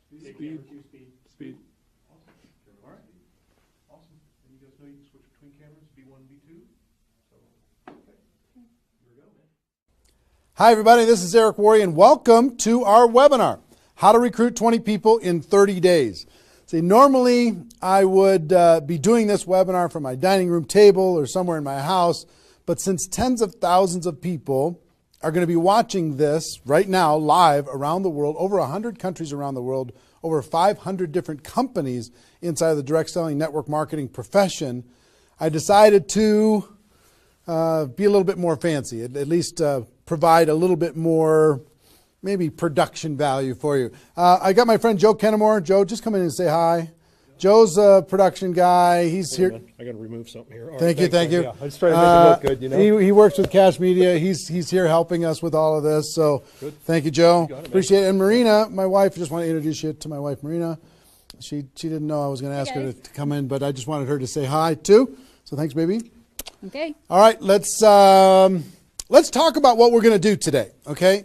Speed. Speed. Awesome. All right. Awesome. And you guys know you can switch between cameras, B1 and B2. So, okay. Here we go, man. Hi, everybody. This is Eric Worre, and welcome to our webinar, How to Recruit 20 People in 30 Days. See, normally I would be doing this webinar from my dining room table or somewhere in my house, but since tens of thousands of people are going to be watching this right now live around the world, over 100 countries around the world, over 500 different companies inside of the direct selling network marketing profession, I decided to be a little bit more fancy, at least provide a little bit more maybe production value for you. I got my friend Joe Kennemore. Joe, just come in and say hi. Joe's a production guy. He's here. I got to remove something here. Thank you. Yeah, I just trying to make it look good, you know. He works with Cash Media. He's here helping us with all of this. So good. Thank you, Joe. You got it, appreciate it. And Marina, my wife, just want to introduce you to my wife, Marina. She didn't know I was going to ask her to come in, but I just wanted her to say hi too. So thanks, baby. Okay. All right, let's talk about what we're going to do today. Okay.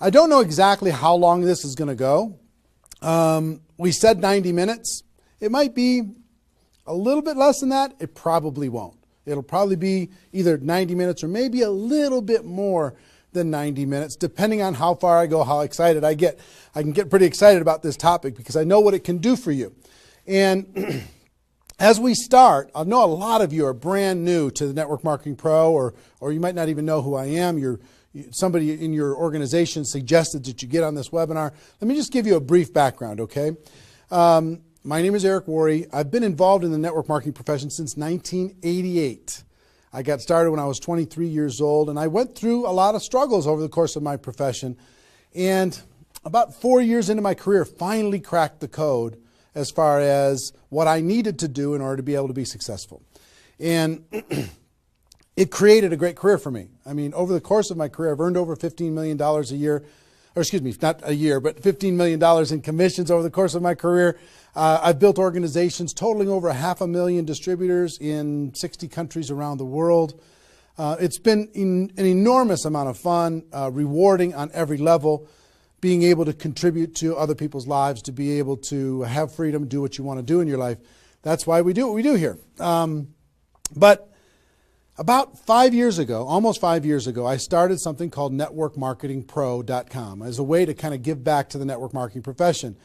I don't know exactly how long this is going to go. We said 90 minutes. It might be a little bit less than that. It probably won't. It'll probably be either 90 minutes or maybe a little bit more than 90 minutes, depending on how far I go, how excited I get. I can get pretty excited about this topic because I know what it can do for you. And as we start, I know a lot of you are brand new to the Network Marketing Pro, or you might not even know who I am. Somebody in your organization suggested that you get on this webinar. Let me just give you a brief background, okay? My name is Eric Worre. I've been involved in the network marketing profession since 1988. I got started when I was 23 years old, and I went through a lot of struggles over the course of my profession. And about 4 years into my career, finally cracked the code as far as what I needed to do in order to be able to be successful. And it created a great career for me. I mean, over the course of my career, I've earned over $15 million a year, or excuse me, not a year, but $15 million in commissions over the course of my career. I've built organizations totaling over 500,000 distributors in 60 countries around the world. It's been an enormous amount of fun, rewarding on every level, being able to contribute to other people's lives, to be able to have freedom, do what you want to do in your life. That's why we do what we do here. But about 5 years ago, almost 5 years ago, I started something called networkmarketingpro.com as a way to kind of give back to the network marketing profession.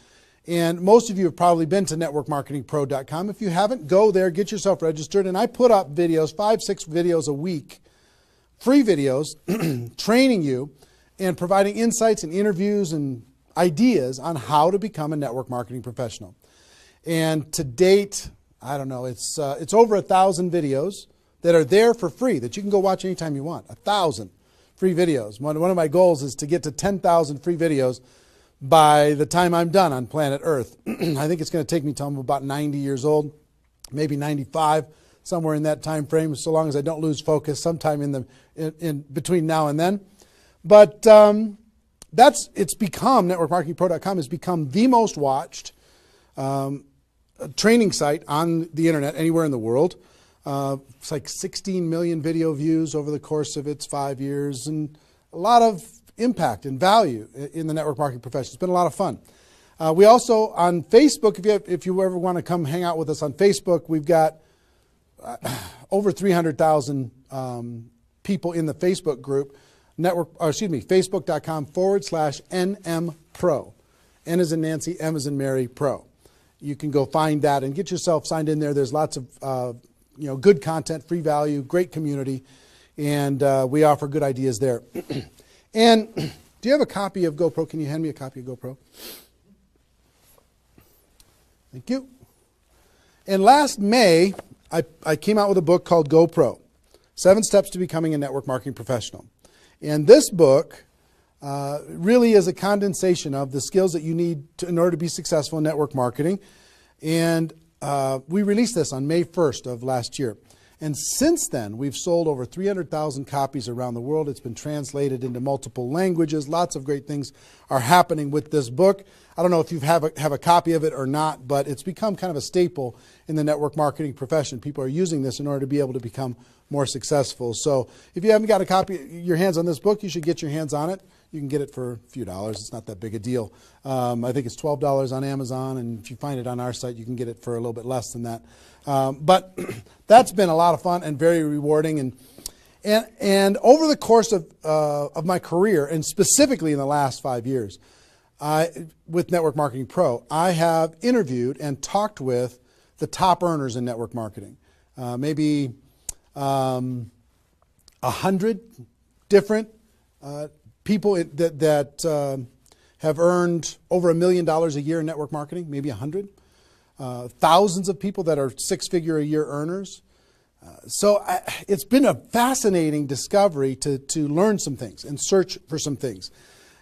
And most of you have probably been to networkmarketingpro.com. If you haven't, go there, get yourself registered. And I put up videos, 5-6 videos a week, free videos, training you and providing insights and interviews and ideas on how to become a network marketing professional. And to date, I don't know, it's over 1,000 videos that are there for free that you can go watch anytime you want. 1,000 free videos. One of my goals is to get to 10,000 free videos by the time I'm done on planet Earth. I think it's going to take me till I'm about 90 years old, maybe 95, somewhere in that time frame, so long as I don't lose focus sometime in between now and then. But it's become, networkmarketingpro.com has become the most watched training site on the internet anywhere in the world. It's like 16 million video views over the course of its 5 years, and a lot of impact and value in the network marketing profession. It's been a lot of fun. We also, on Facebook, if you ever want to come hang out with us on Facebook, we've got over 300,000 people in the Facebook group, facebook.com/NMPro. N as in Nancy, M as in Mary, Pro. You can go find that and get yourself signed in there. There's lots of good content, free value, great community, and we offer good ideas there. And do you have a copy of GoPro? Can you hand me a copy of GoPro? Thank you. And last May, I came out with a book called GoPro, 7 Steps to Becoming a Network Marketing Professional. And this book really is a condensation of the skills that you need in order to be successful in network marketing. And we released this on May 1st of last year. And since then, we've sold over 300,000 copies around the world. It's been translated into multiple languages. Lots of great things are happening with this book. I don't know if you have a copy of it or not, but it's become kind of a staple in the network marketing profession. People are using this in order to be able to become more successful. So if you haven't got a copy, your hands on this book, you should get your hands on it. You can get it for a few dollars. It's not that big a deal. I think it's $12 on Amazon, and if you find it on our site, you can get it for a little bit less than that. But that's been a lot of fun and very rewarding. And over the course of my career, and specifically in the last 5 years, with Network Marketing Pro, I have interviewed and talked with the top earners in network marketing. Maybe 100 different people that have earned over $1 million a year in network marketing, maybe 100. Thousands of people that are six-figure a year earners. So it's been a fascinating discovery to learn some things and search for some things.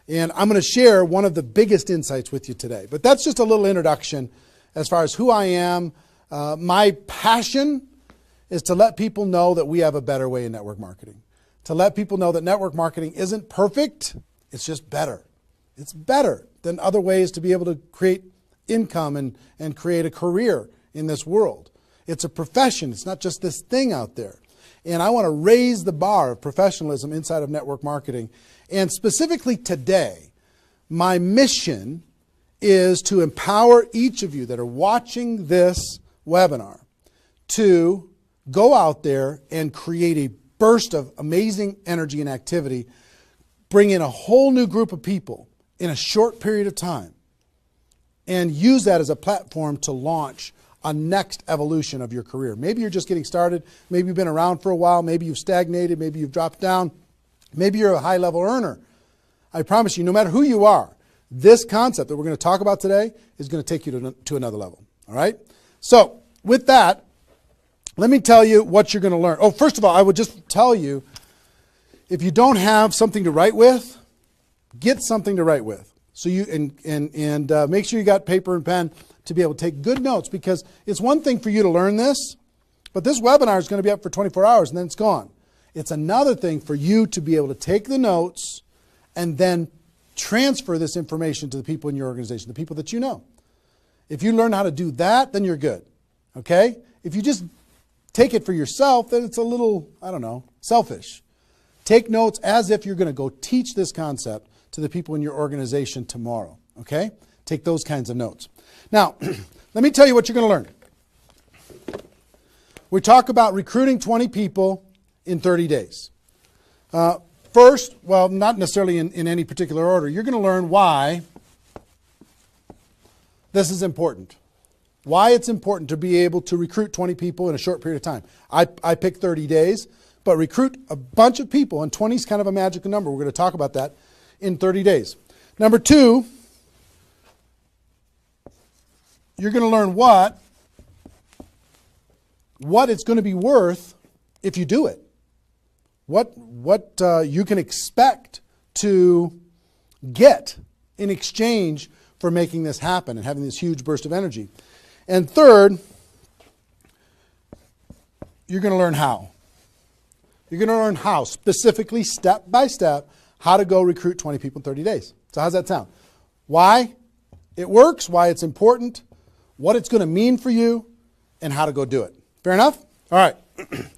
And I'm going to share one of the biggest insights with you today. But that's just a little introduction as far as who I am. My passion is to let people know that we have a better way in network marketing. To let people know that network marketing isn't perfect, it's just better. It's better than other ways to be able to create income and create a career in this world. It's a profession. It's not just this thing out there. And I want to raise the bar of professionalism inside of network marketing. And specifically today, my mission is to empower each of you that are watching this webinar to go out there and create a burst of amazing energy and activity, bring in a whole new group of people in a short period of time, and use that as a platform to launch a next evolution of your career. Maybe you're just getting started. Maybe you've been around for a while. Maybe you've stagnated. Maybe you've dropped down. Maybe you're a high-level earner. I promise you, no matter who you are, this concept that we're going to talk about today is going to take you to another level. All right? So with that, let me tell you what you're going to learn. Oh, first of all, I would just tell you, if you don't have something to write with, get something to write with. So you and make sure you got paper and pen to be able to take good notes, because it's one thing for you to learn this, but this webinar is going to be up for 24 hours and then it's gone. It's another thing for you to be able to take the notes and then transfer this information to the people in your organization, the people that you know. If you learn how to do that, then you're good. Okay? If you just take it for yourself, then it's a little, I don't know, selfish. Take notes as if you're going to go teach this concept to the people in your organization tomorrow. Okay? Take those kinds of notes. Now, let me tell you what you're going to learn. We talk about recruiting 20 people in 30 days. First, well, not necessarily in any particular order, you're going to learn why this is important. Why it's important to be able to recruit 20 people in a short period of time. I picked 30 days, but recruit a bunch of people, and 20 is kind of a magical number. We're going to talk about that in 30 days. Number two, you're going to learn what it's going to be worth if you do it. What you can expect to get in exchange for making this happen and having this huge burst of energy. And third, you're going to learn how. You're going to learn how, specifically, step by step, how to go recruit 20 people in 30 days. So how's that sound? Why it works, why it's important, what it's going to mean for you, and how to go do it. Fair enough? All right.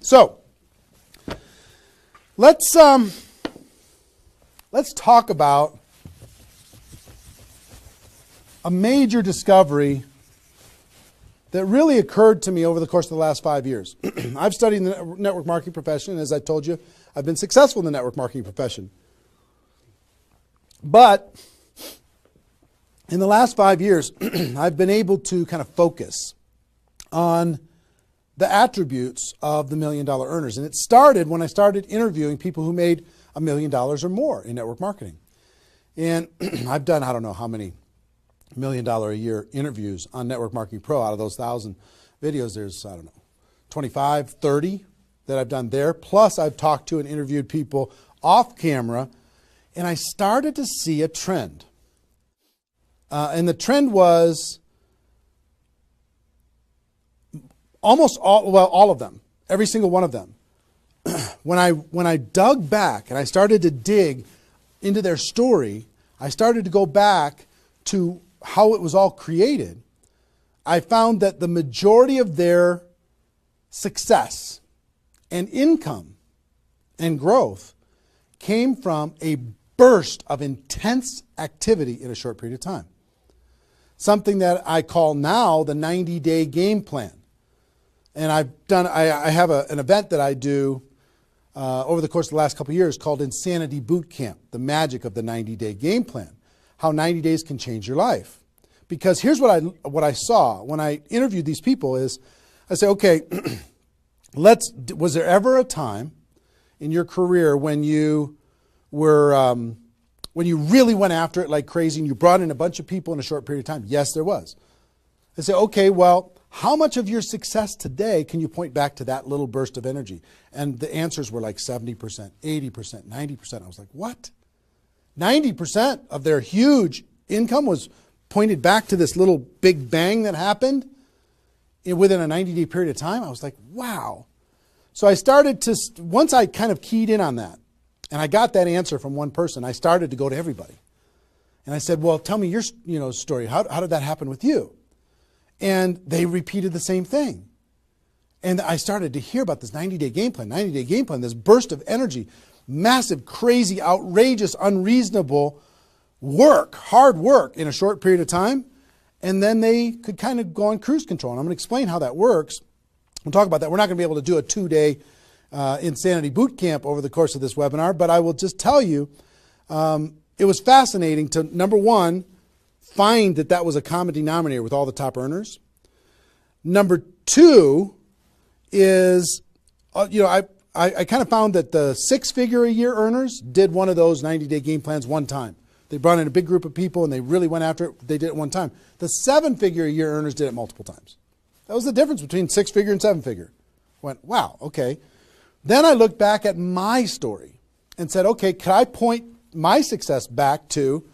So let's talk about a major discovery that really occurred to me over the course of the last 5 years. I've studied the network marketing profession, and as I told you, I've been successful in the network marketing profession. But in the last 5 years, I've been able to kind of focus on the attributes of the $1 million earners. And it started when I started interviewing people who made $1 million or more in network marketing. And I've done, I don't know how many $1 million a year interviews on Network Marketing Pro. Out of those 1,000 videos, there's, I don't know, 25, 30 that I've done there. Plus, I've talked to and interviewed people off camera, and I started to see a trend. And the trend was almost all of them, every single one of them. When I dug back and I started to dig into their story, I started to go back to how it was all created, I found that the majority of their success and income and growth came from a burst of intense activity in a short period of time. Something that I call now the 90-day game plan. And I have an event that I do over the course of the last couple of years called Insanity Boot Camp, the magic of the 90-day game plan, how 90 days can change your life. Because here's what I saw when I interviewed these people is, I say, okay, was there ever a time in your career when you were, when you really went after it like crazy and you brought in a bunch of people in a short period of time? Yes, there was. I say, okay, well, how much of your success today can you point back to that little burst of energy? And the answers were like 70%, 80%, 90%. I was like, what? 90% of their huge income was pointed back to this little big bang that happened within a 90-day period of time. I was like, wow. So I started to, once I kind of keyed in on that, and I got that answer from one person, I started to go to everybody. And I said, well, tell me your story. How did that happen with you? And they repeated the same thing. And I started to hear about this 90-day game plan, this burst of energy, massive, crazy, outrageous, unreasonable work, hard work in a short period of time. And then they could kind of go on cruise control. And I'm going to explain how that works. We'll talk about that. We're not going to be able to do a 2-day Insanity Boot Camp over the course of this webinar, but I will just tell you, it was fascinating to, number one, find that was a common denominator with all the top earners. Number two is, I kind of found that the 6-figure-a-year earners did one of those 90-day game plans one time. They brought in a big group of people and they really went after it. They did it one time. The 7-figure-a-year earners did it multiple times. That was the difference between 6-figure and 7-figure. Went, wow, okay. Then I looked back at my story and said, okay, could I point my success back to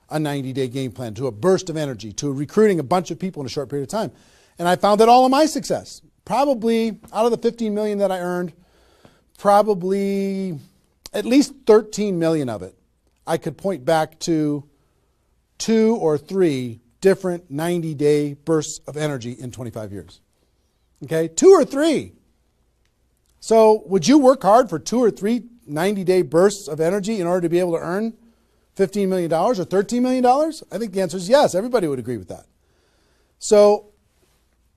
a 90-day game plan, to a burst of energy, to recruiting a bunch of people in a short period of time? And I found that all of my success, probably out of the 15 million that I earned, probably at least 13 million of it, I could point back to 2 or 3 different 90-day bursts of energy in 25 years. Okay, 2 or 3. So would you work hard for 2 or 3 90-day bursts of energy in order to be able to earn $15 million or $13 million? I think the answer is yes. Everybody would agree with that. So,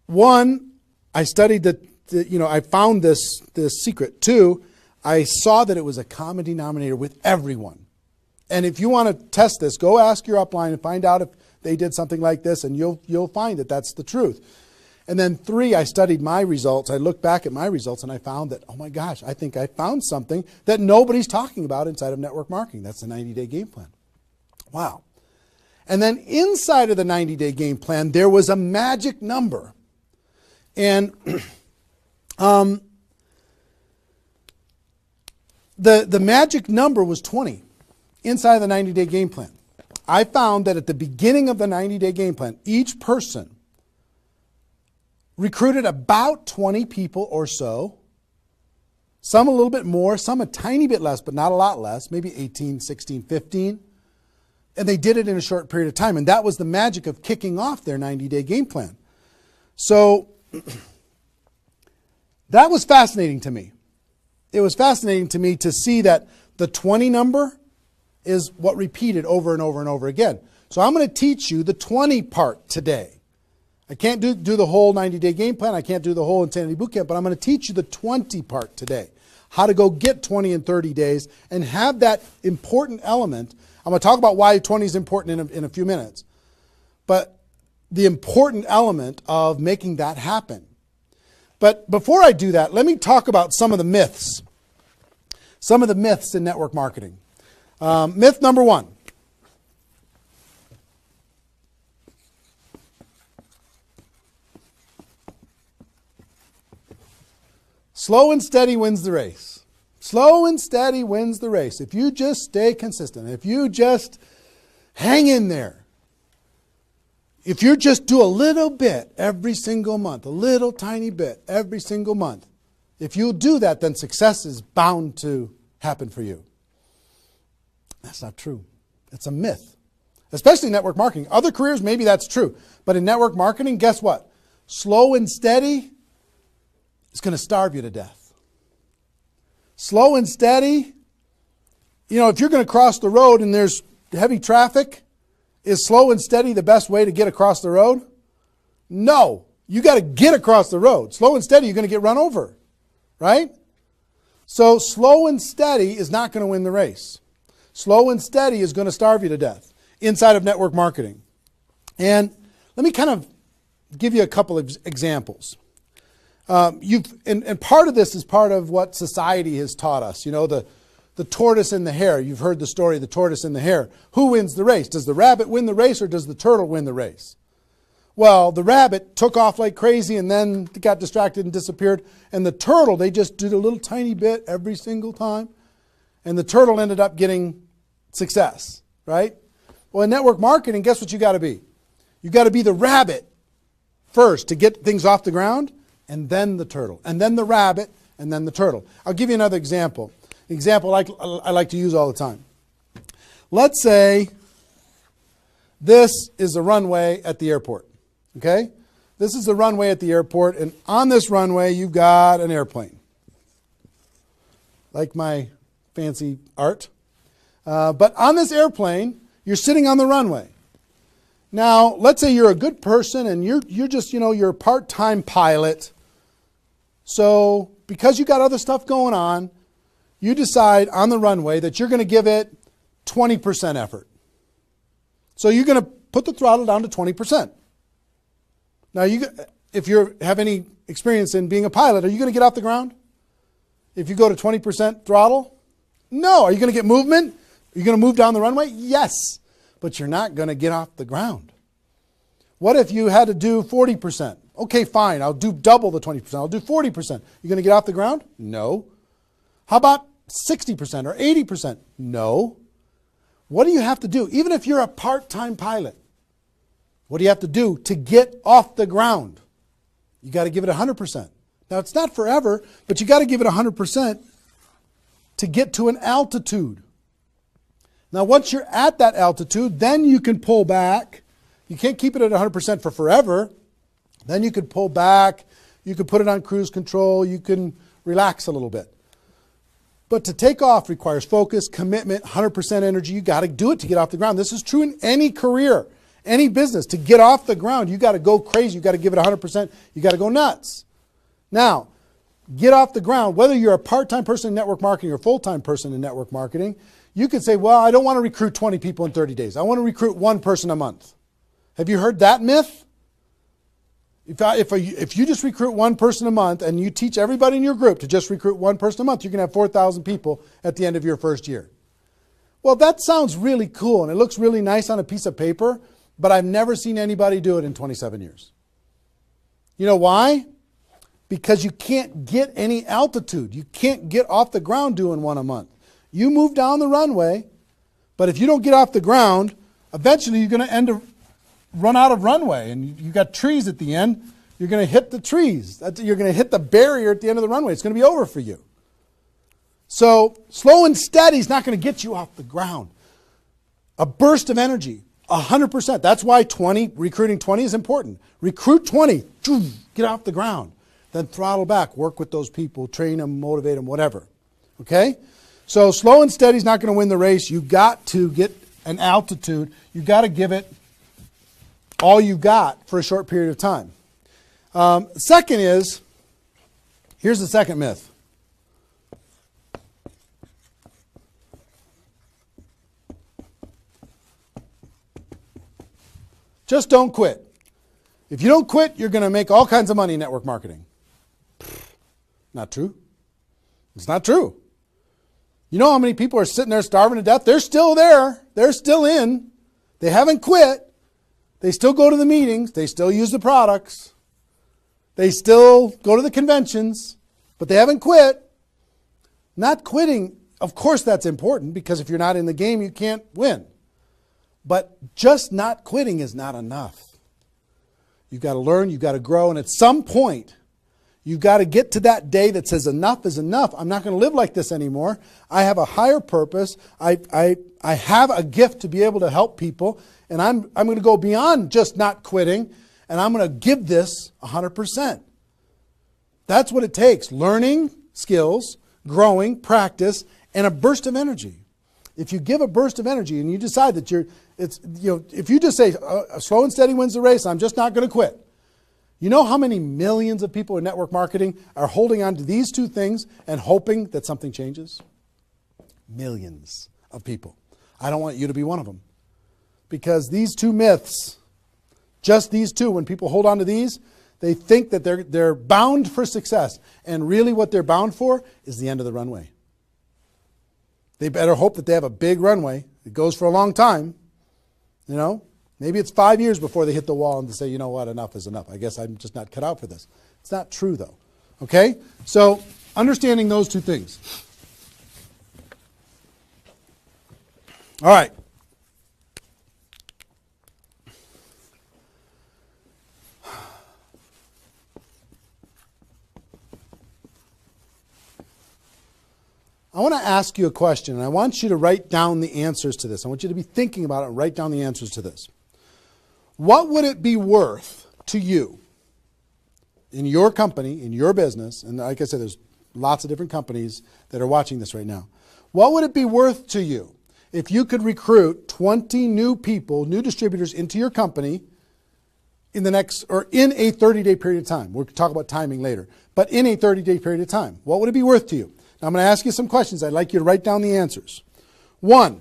one, I studied I found this secret. 2, I saw that it was a common denominator with everyone. And if you want to test this, go ask your upline and find out if they did something like this, and you'll find that that's the truth. And then 3, I studied my results. I looked back at my results and I found that, oh my gosh, I think I found something that nobody's talking about inside of network marketing. That's the 90-day game plan. Wow. And then inside of the 90-day game plan, there was a magic number. And the magic number was 20 inside of the 90-day game plan. I found that at the beginning of the 90-day game plan, each person recruited about 20 people or so, some a little bit more, some a tiny bit less, but not a lot less, maybe 18, 16, 15. And they did it in a short period of time. And that was the magic of kicking off their 90-day game plan. So that was fascinating to me. It was fascinating to me to see that the 20 number is what repeated over and over and over again. So I'm going to teach you the 20 part today. I can't do the whole 90-day game plan. I can't do the whole Insanity Bootcamp, but I'm going to teach you the 20 part today. How to go get 20 in 30 days and have that important element. I'm going to talk about why 20 is important in a few minutes. But the important element of making that happen. But before I do that, let me talk about some of the myths. Some of the myths in network marketing. Myth number 1. Slow and steady wins the race. Slow and steady wins the race. If you just stay consistent, if you just hang in there, if you just do a little bit every single month, a little tiny bit every single month, if you do that, then success is bound to happen for you. That's not true. It's a myth. especially network marketing. Other careers, maybe that's true. But in network marketing, guess what? Slow and steady is going to starve you to death. Slow and steady, you know, if you're going to cross the road and there's heavy traffic, is slow and steady the best way to get across the road? No. You got to get across the road. Slow and steady, you're going to get run over, right? So slow and steady is not going to win the race. Slow and steady is going to starve you to death inside of network marketing. And let me kind of give you a couple of examples. And part of this is part of what society has taught us. You know, the tortoise and the hare. You've heard the story of the tortoise and the hare. Who wins the race? Does the rabbit win the race or does the turtle win the race? Well, the rabbit took off like crazy and then got distracted and disappeared. And the turtle, they just did a little tiny bit every single time. And the turtle ended up getting success, right? Well, in network marketing, guess what you got to be? You got to be the rabbit first to get things off the ground, and then the turtle, and then the rabbit, and then the turtle. I'll give you another example. Example I like to use all the time. Let's say this is the runway at the airport. Okay? This is the runway at the airport, and on this runway you've got an airplane. Like my fancy art. But on this airplane, you're sitting on the runway. Now, let's say you're a good person and you're just, you know, you're a part-time pilot. So because you got other stuff going on, you decide on the runway that you're going to give it 20% effort. So you're going to put the throttle down to 20%. Now, if you have any experience in being a pilot, are you going to get off the ground? If you go to 20% throttle? No. Are you going to get movement? Are you going to move down the runway? Yes. But you're not going to get off the ground. What if you had to do 40%? Okay, fine. I'll do double the 20%. I'll do 40%. You going to get off the ground? No. How about 60% or 80%? No. What do you have to do? Even if you're a part-time pilot, what do you have to do to get off the ground? You got to give it 100%. Now, it's not forever, but you got to give it 100% to get to an altitude. Now, once you're at that altitude, then you can pull back. You can't keep it at 100% for forever. Then you could pull back. You could put it on cruise control. You can relax a little bit. But to take off requires focus, commitment, 100% energy. You got to do it to get off the ground. This is true in any career, any business. To get off the ground, you got to go crazy. You got to give it 100%. You got to go nuts. Now, get off the ground. Whether you're a part-time person in network marketing or a full-time person in network marketing, you could say, well, I don't want to recruit 20 people in 30 days. I want to recruit one person a month. Have you heard that myth? If you just recruit one person a month and you teach everybody in your group to just recruit one person a month, you can have 4,000 people at the end of your first year. Well, that sounds really cool and it looks really nice on a piece of paper, but I've never seen anybody do it in 27 years. You know why? Because you can't get any altitude. You can't get off the ground doing one a month. You move down the runway, but if you don't get off the ground, eventually you're going to run out of runway, and you got trees at the end. You're going to hit the trees. You're going to hit the barrier at the end of the runway. It's going to be over for you. So slow and steady is not going to get you off the ground. A burst of energy, 100%. That's why recruiting 20 is important. Recruit 20, get off the ground. Then throttle back, work with those people, train them, motivate them, whatever. Okay? So slow and steady is not going to win the race. You got to get an altitude. You got to give it all you got for a short period of time. Second is, here's the second myth. Just don't quit. If you don't quit, you're going to make all kinds of money in network marketing. Not true. It's not true. You know how many people are sitting there starving to death? They're still there. They're still in. They haven't quit. They still go to the meetings. They still use the products. They still go to the conventions, but they haven't quit. Not quitting, of course that's important, because if you're not in the game, you can't win. But just not quitting is not enough. You've got to learn, you've got to grow, and at some point, You've got to get to that day that says enough is enough. I'm not going to live like this anymore. I have a higher purpose. I have a gift to be able to help people. And I'm going to go beyond just not quitting. And I'm going to give this 100%. That's what it takes. Learning skills, growing, practice, and a burst of energy. If you give a burst of energy and you decide that if you just say slow and steady wins the race, I'm just not going to quit. You know how many millions of people in network marketing are holding on to these two things and hoping that something changes? Millions of people. I don't want you to be one of them. Because these two myths, just these two, when people hold on to these, they think that they're bound for success. And really what they're bound for is the end of the runway. They better hope that they have a big runway. It goes for a long time. You know, maybe it's 5 years before they hit the wall and they say, you know what, enough is enough. I guess I'm just not cut out for this. It's not true though. Okay? So understanding those two things. All right. I want to ask you a question, and I want you to write down the answers to this. I want you to be thinking about it and write down the answers to this. What would it be worth to you in your company, in your business, and like I said, there's lots of different companies that are watching this right now. What would it be worth to you if you could recruit 20 new people, new distributors into your company in a 30-day period of time? We'll talk about timing later, but in a 30-day period of time. What would it be worth to you? I'm going to ask you some questions. I'd like you to write down the answers. 1,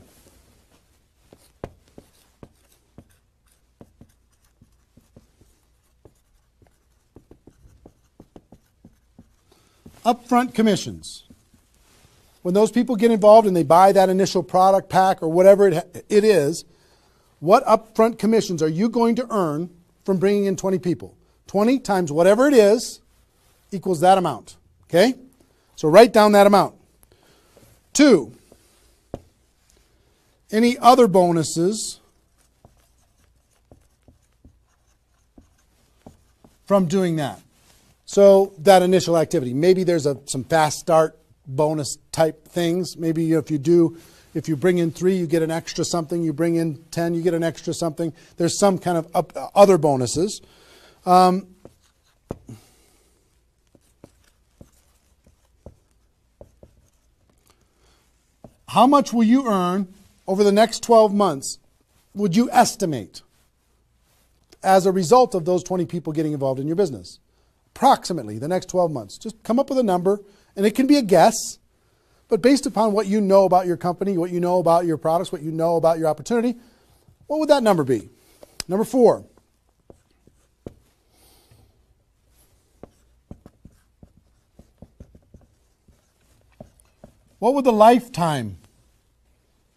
upfront commissions. When those people get involved and they buy that initial product pack or whatever it is, what upfront commissions are you going to earn from bringing in 20 people? 20 times whatever it is equals that amount. Okay? So write down that amount. 2, any other bonuses from doing that? So that initial activity. Maybe there's some fast start bonus type things. Maybe if you bring in 3, you get an extra something. You bring in 10, you get an extra something. There's some kind of other bonuses. How much will you earn over the next 12 months, would you estimate, as a result of those 20 people getting involved in your business? Approximately the next 12 months. Just come up with a number, and it can be a guess, but based upon what you know about your company, what you know about your products, what you know about your opportunity, what would that number be? Number 4. What would the lifetime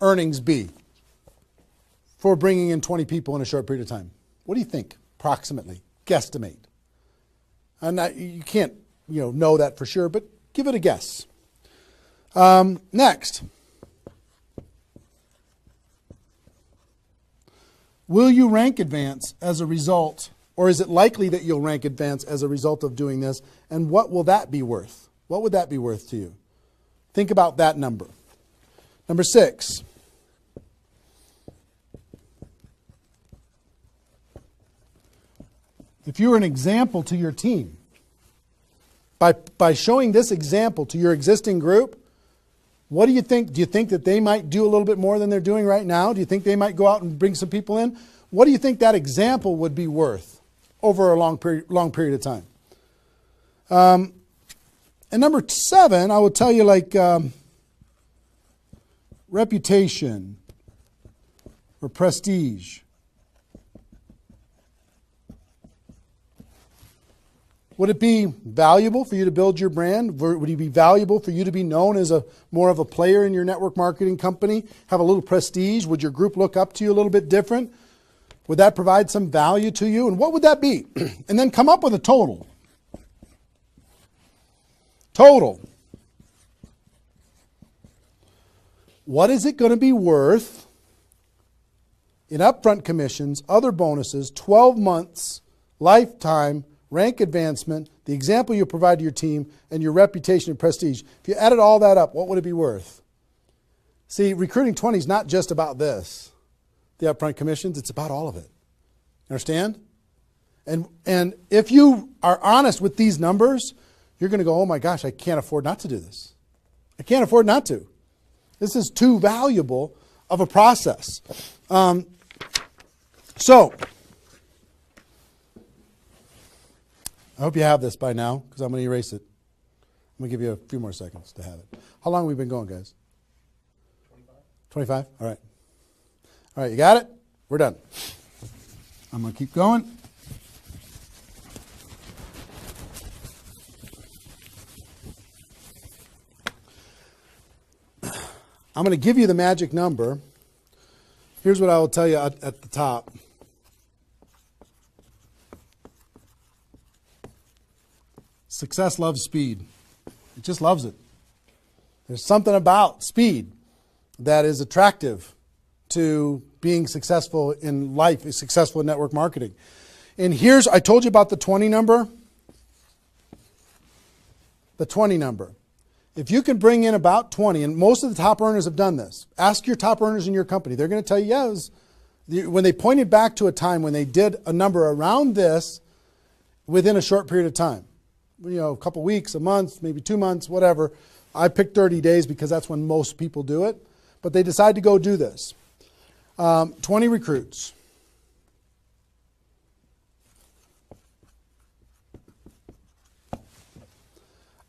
earnings be for bringing in 20 people in a short period of time? What do you think, approximately? Guesstimate. And you can't know that for sure, but give it a guess. Next. Will you rank advance as a result, or is it likely that you'll rank advance as a result of doing this? And what will that be worth? What would that be worth to you? Think about that number. Number 6. If you were an example to your team, by showing this example to your existing group, what do you think? Do you think that they might do a little bit more than they're doing right now? Do you think they might go out and bring some people in? What do you think that example would be worth over a long period of time? And number 7, I will tell you, like reputation or prestige. Would it be valuable for you to build your brand? Would it be valuable for you to be known as more of a player in your network marketing company? Have a little prestige? Would your group look up to you a little bit different? Would that provide some value to you? And what would that be? And then come up with a total. Total. What is it going to be worth in upfront commissions, other bonuses, 12 months, lifetime rank advancement, the example you provide to your team, and your reputation and prestige. If you added all that up, what would it be worth? See, recruiting 20 is not just about this, the upfront commissions. It's about all of it. Understand? And if you are honest with these numbers, you're going to go, oh my gosh, I can't afford not to do this. I can't afford not to. This is too valuable of a process. So, I hope you have this by now, because I'm going to erase it. I'm going to give you a few more seconds to have it. How long have we been going, guys? 25? All right. All right, you got it? We're done. I'm going to keep going. I'm going to give you the magic number. Here's what I will tell you at the top. Success loves speed. It just loves it. There's something about speed that is attractive to being successful in life, successful in network marketing. And here's, I told you about the 20 number. The 20 number. If you can bring in about 20, and most of the top earners have done this. Ask your top earners in your company. They're going to tell you, yes. When they pointed back to a time when they did a number around this within a short period of time. You know, a couple weeks, a month, maybe 2 months, whatever. I picked 30 days because that's when most people do it. But they decide to go do this. 20 recruits.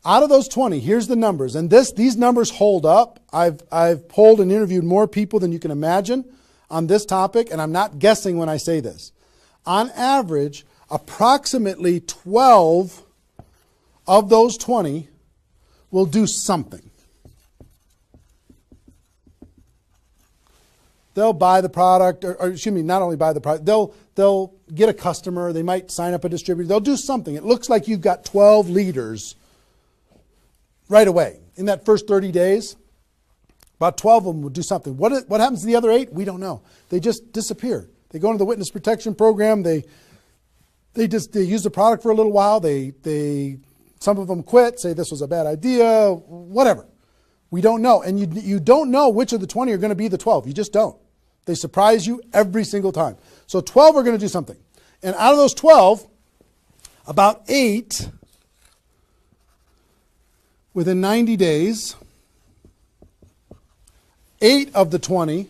Out of those 20, here's the numbers. And these numbers hold up. I've polled and interviewed more people than you can imagine on this topic, and I'm not guessing when I say this. On average, approximately 12 of those 20 will do something. They'll buy the product, or excuse me, not only buy the product, they'll get a customer, they might sign up a distributor, they'll do something. It looks like you've got 12 leaders right away. In that first 30 days, about 12 of them will do something. What happens to the other 8? We don't know. They just disappear. They go into the witness protection program. They use the product for a little while. Some of them quit, say this was a bad idea, whatever. We don't know. And you don't know which of the 20 are going to be the 12. You just don't. They surprise you every single time. So 12 are going to do something. And out of those 12, about 8 within 90 days, 8 of the 20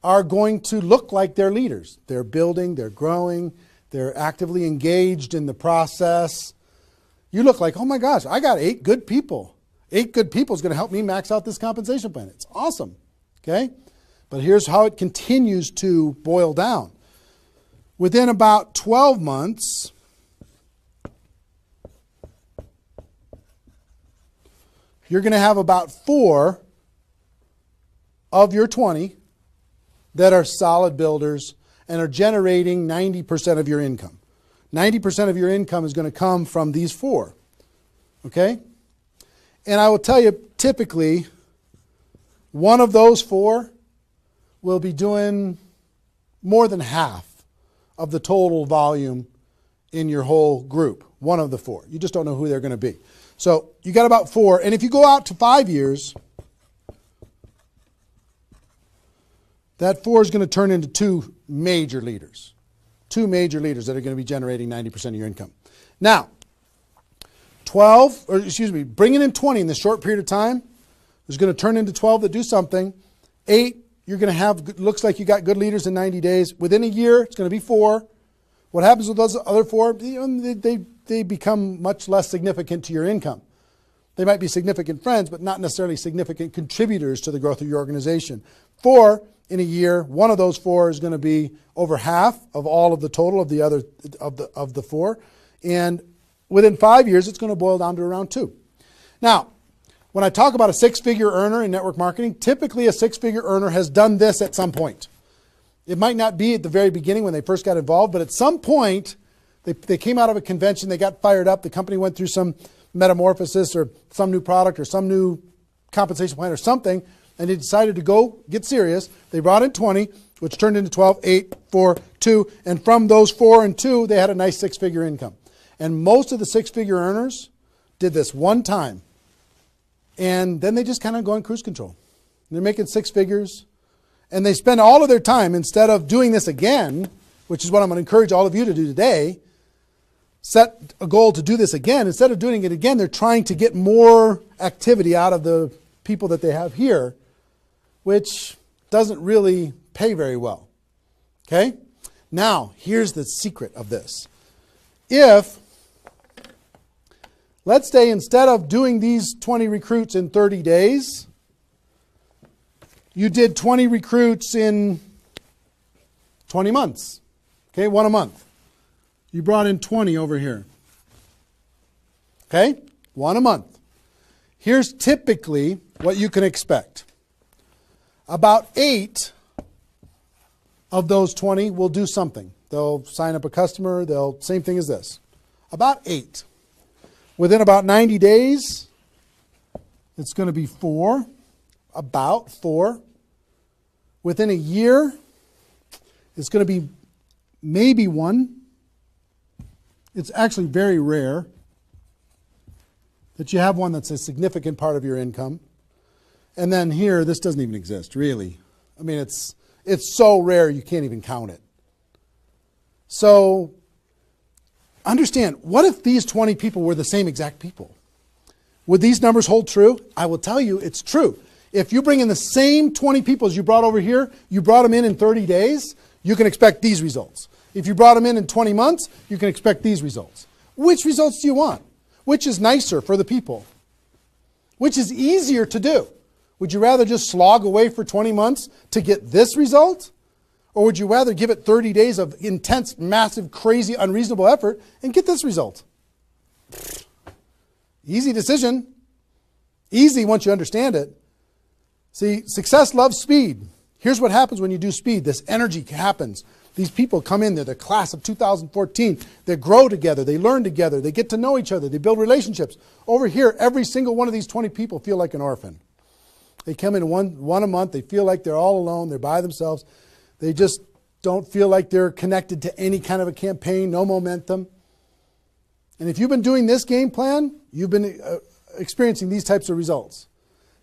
are going to look like they're leaders. They're building, they're growing, they're actively engaged in the process. You look like, oh my gosh, I got 8 good people. 8 good people is going to help me max out this compensation plan. It's awesome. Okay? But here's how it continues to boil down. Within about 12 months, you're going to have about 4 of your 20 that are solid builders and are generating 90% of your income. 90% of your income is going to come from these 4. Okay? And I will tell you, typically, one of those 4 will be doing more than half of the total volume in your whole group. One of the 4. You just don't know who they're going to be. So you got about 4. And if you go out to 5 years, that 4 is going to turn into 2 major leaders. 2 major leaders that are going to be generating 90% of your income. Now, bringing in 20 in this short period of time is going to turn into 12 that do something. 8, you're going to have, looks like you got good leaders in 90 days. Within a year, it's going to be 4. What happens with those other 4? They become much less significant to your income. They might be significant friends, but not necessarily significant contributors to the growth of your organization. 4 in a year, one of those 4 is going to be over half of all of the total of the other of the 4, and within 5 years, it's going to boil down to around 2. Now, when I talk about a 6-figure earner in network marketing, typically a 6-figure earner has done this at some point. It might not be at the very beginning when they first got involved, but at some point, they came out of a convention, they got fired up, the company went through some metamorphosis or some new product or some new compensation plan or something, and they decided to go get serious. They brought in 20, which turned into 12, 8, 4, 2, and from those 4 and 2, they had a nice 6-figure income. And most of the six-figure earners did this one time. And then they just kind of go on cruise control. They're making six figures. And they spend all of their time, instead of doing this again, which is what I'm going to encourage all of you to do today, set a goal to do this again. Instead of doing it again, they're trying to get more activity out of the people that they have here, which doesn't really pay very well. Okay? Now, here's the secret of this. If, let's say, instead of doing these 20 recruits in 30 days, you did 20 recruits in 20 months. Okay, one a month. You brought in 20 over here. Okay, one a month. Here's typically what you can expect. About 8 of those 20 will do something. They'll sign up a customer. Same thing as this. About 8. Within about 90 days, it's going to be 4. About 4. Within a year, it's going to be maybe 1. It's actually very rare that you have one that's a significant part of your income. And then here, this doesn't even exist, really. I mean, it's so rare you can't even count it. So understand, what if these 20 people were the same exact people? Would these numbers hold true? I will tell you it's true. If you bring in the same 20 people as you brought over here, you brought them in 30 days, you can expect these results. If you brought them in 20 months, you can expect these results. Which results do you want? Which is nicer for the people? Which is easier to do? Would you rather just slog away for 20 months to get this result? Or would you rather give it 30 days of intense, massive, crazy, unreasonable effort and get this result? Easy decision. Easy once you understand it. See, success loves speed. Here's what happens when you do speed. This energy happens. These people come in, they're the class of 2014. They grow together, they learn together, they get to know each other, they build relationships. Over here, every single one of these 20 people feel like an orphan. They come in one a month, they feel like they're all alone, they're by themselves. They just don't feel like they're connected to any kind of a campaign, no momentum. And if you've been doing this game plan, you've been experiencing these types of results.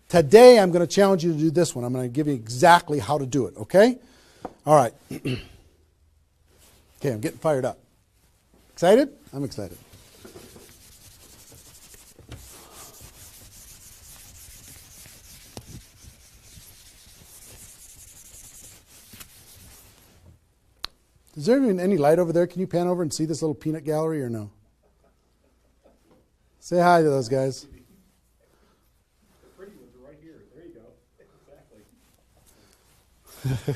Today, I'm going to challenge you to do this one. I'm going to give you exactly how to do it, okay? All right. Okay, I'm getting fired up. Excited? I'm excited. Is there even any light over there? Can you pan over and see this little peanut gallery or no? Say hi to those guys. The pretty ones are right here. There you go.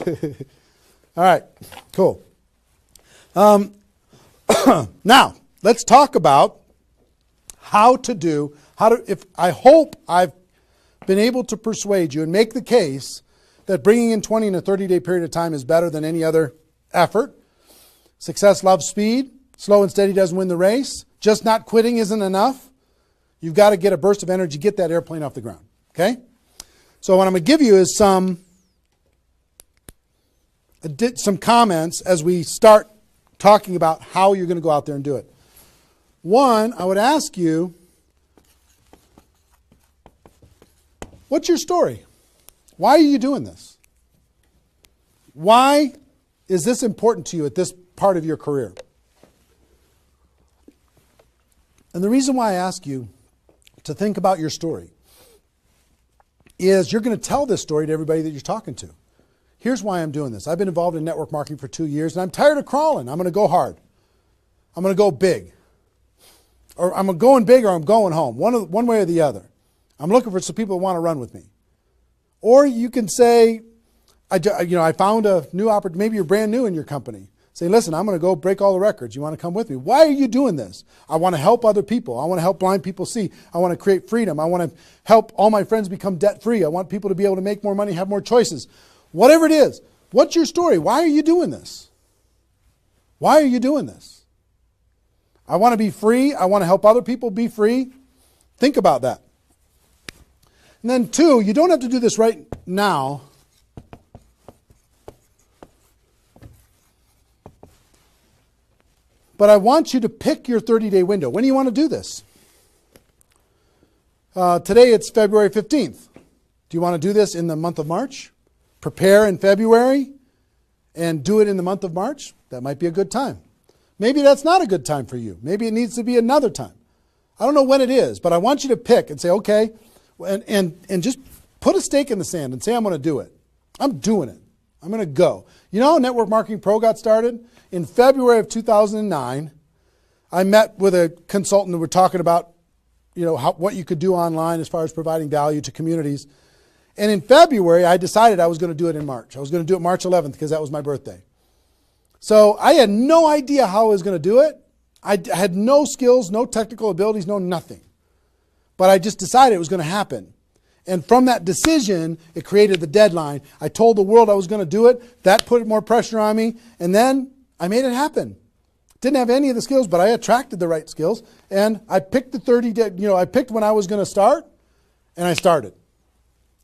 Exactly. All right, cool. Now, let's talk about I hope I've been able to persuade you and make the case that bringing in 20 in a 30-day period of time is better than any other effort. Success loves speed. Slow and steady doesn't win the race. Just not quitting isn't enough. You've got to get a burst of energy, get that airplane off the ground. Okay? So what I'm going to give you is some comments as we start talking about how you're going to go out there and do it. One, I would ask you, what's your story? Why are you doing this? Why is this important to you at this part of your career? And the reason why I ask you to think about your story is you're going to tell this story to everybody that you're talking to. Here's why I'm doing this. I've been involved in network marketing for 2 years, and I'm tired of crawling. I'm going to go hard. I'm going to go big. Or I'm going big or I'm going home, one way or the other. I'm looking for some people that want to run with me. Or you can say, I found a new opportunity. Maybe you're brand new in your company. Say, listen, I'm going to go break all the records. You want to come with me? Why are you doing this? I want to help other people. I want to help blind people see. I want to create freedom. I want to help all my friends become debt-free. I want people to be able to make more money, have more choices. Whatever it is, what's your story? Why are you doing this? Why are you doing this? I want to be free. I want to help other people be free. Think about that. And then 2, you don't have to do this right now. But I want you to pick your 30-day window. When do you want to do this? Today it's February 15th. Do you want to do this in the month of March? Prepare in February and do it in the month of March? That might be a good time. Maybe that's not a good time for you. Maybe it needs to be another time. I don't know when it is, but I want you to pick and say, okay, and just put a stake in the sand and say, I'm going to do it. I'm doing it. I'm going to go. You know how Network Marketing Pro got started? In February of 2009, I met with a consultant and we're talking about, what you could do online as far as providing value to communities. And in February, I decided I was going to do it in March. I was going to do it March 11th because that was my birthday. So I had no idea how I was going to do it. I had no skills, no technical abilities, no nothing. But I just decided it was going to happen. And from that decision, it created the deadline. I told the world I was going to do it. That put more pressure on me. And then I made it happen. Didn't have any of the skills, but I attracted the right skills. And I picked the 30-day, I picked when I was going to start, and I started.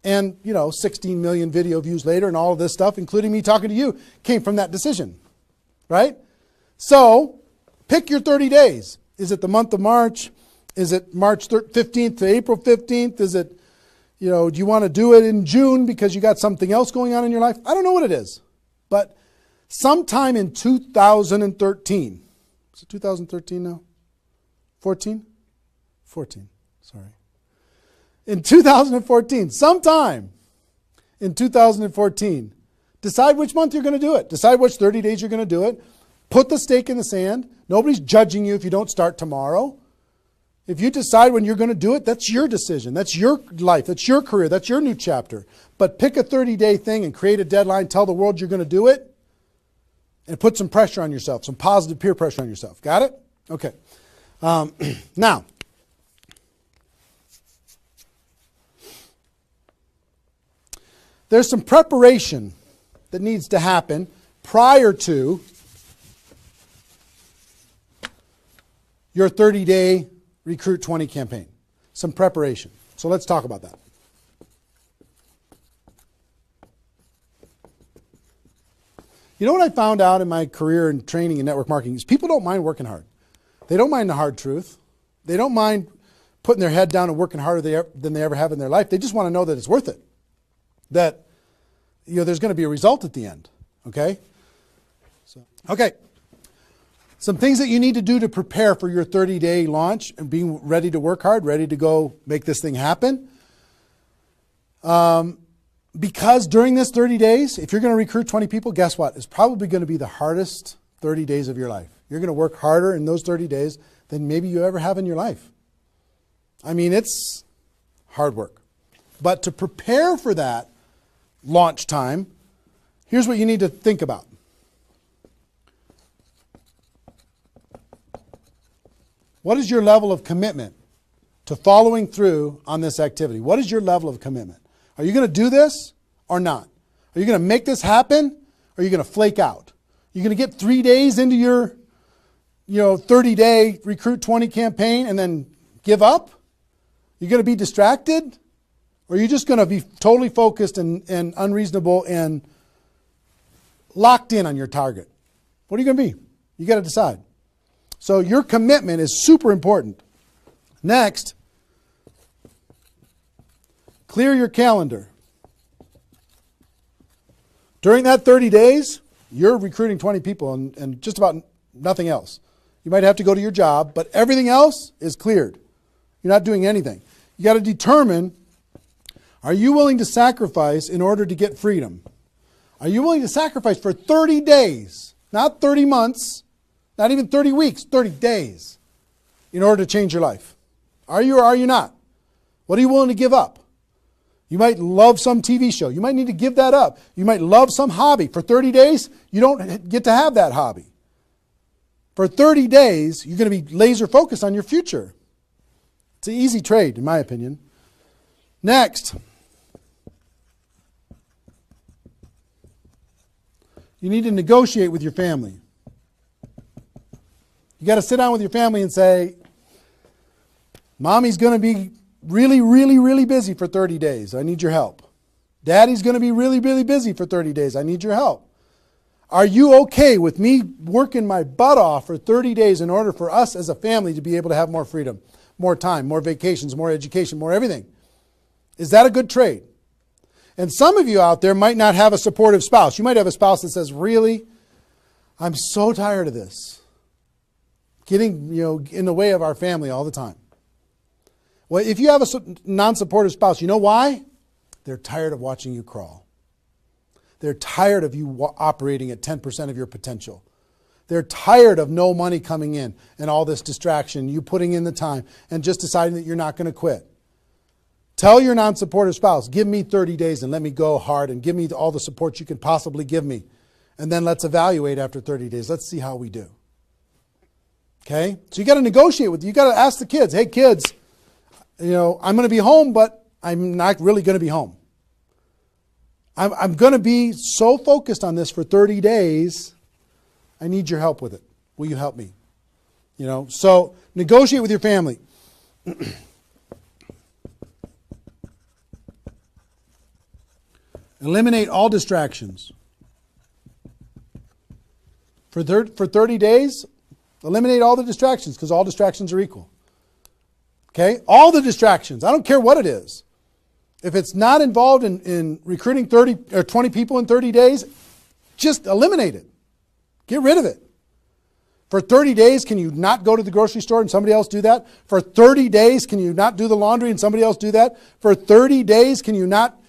And, 16 million video views later and all of this stuff, including me talking to you, came from that decision. Right? So, pick your 30 days. Is it the month of March? Is it March 15th to April 15th? Is it, do you want to do it in June because you got something else going on in your life? I don't know what it is. But sometime in 2013, is it 2013 now? 14? 14, sorry. In 2014, sometime in 2014, decide which month you're going to do it. Decide which 30 days you're going to do it. Put the stake in the sand. Nobody's judging you if you don't start tomorrow. If you decide when you're going to do it, that's your decision. That's your life. That's your career. That's your new chapter. But pick a 30-day thing and create a deadline. Tell the world you're going to do it. And put some pressure on yourself, some positive peer pressure on yourself. Got it? Okay. Now, there's some preparation that needs to happen prior to your 30-day Recruit 20 campaign. Some preparation. So let's talk about that. You know what I found out in my career in training in network marketing is people don't mind working hard. They don't mind the hard truth. They don't mind putting their head down and working harder than they ever have in their life. They just want to know that it's worth it. That there's going to be a result at the end. Okay? Okay. Some things that you need to do to prepare for your 30-day launch and being ready to work hard, ready to go make this thing happen. Because during this 30 days, if you're going to recruit 20 people, guess what? It's probably going to be the hardest 30 days of your life. You're going to work harder in those 30 days than maybe you ever have in your life. I mean, it's hard work. But to prepare for that launch time, here's what you need to think about. What is your level of commitment to following through on this activity? What is your level of commitment? Are you going to do this or not? Are you going to make this happen or are you going to flake out? You're going to get 3 days into your 30-day Recruit 20 campaign and then give up? You're going to be distracted? Or are you just going to be totally focused and unreasonable and locked in on your target? What are you going to be? You got to decide. So your commitment is super important. Next, clear your calendar. During that 30 days, you're recruiting 20 people and just about nothing else. You might have to go to your job, but everything else is cleared. You're not doing anything. You got to determine, are you willing to sacrifice in order to get freedom? Are you willing to sacrifice for 30 days, not 30 months, not even 30 weeks, 30 days, in order to change your life? Are you or are you not? What are you willing to give up? You might love some TV show. You might need to give that up. You might love some hobby. For 30 days, you don't get to have that hobby. For 30 days, you're going to be laser focused on your future. It's an easy trade, in my opinion. Next, you need to negotiate with your family. You got to sit down with your family and say, Mommy's going to be really, really, really busy for 30 days. I need your help. Daddy's going to be really, really busy for 30 days. I need your help. Are you okay with me working my butt off for 30 days in order for us as a family to be able to have more freedom, more time, more vacations, more education, more everything? Is that a good trade? And some of you out there might not have a supportive spouse. You might have a spouse that says, really, I'm so tired of this. Getting, in the way of our family all the time. Well, if you have a non-supportive spouse, you know why? They're tired of watching you crawl. They're tired of you operating at 10% of your potential. They're tired of no money coming in and all this distraction, you putting in the time and just deciding that you're not going to quit. Tell your non-supportive spouse, give me 30 days and let me go hard and give me all the support you can possibly give me. And then let's evaluate after 30 days. Let's see how we do. Okay? So you got to negotiate with, you got to ask the kids, hey kids, I'm going to be home, but I'm not really going to be home. I'm going to be so focused on this for 30 days. I need your help with it. Will you help me? So negotiate with your family. Eliminate all distractions. For 30 days, eliminate all the distractions because all distractions are equal. Okay? All the distractions. I don't care what it is. If it's not involved in recruiting 30 or 20 people in 30 days, just eliminate it. Get rid of it. For 30 days, can you not go to the grocery store and somebody else do that? For 30 days, can you not do the laundry and somebody else do that? For 30 days, can you not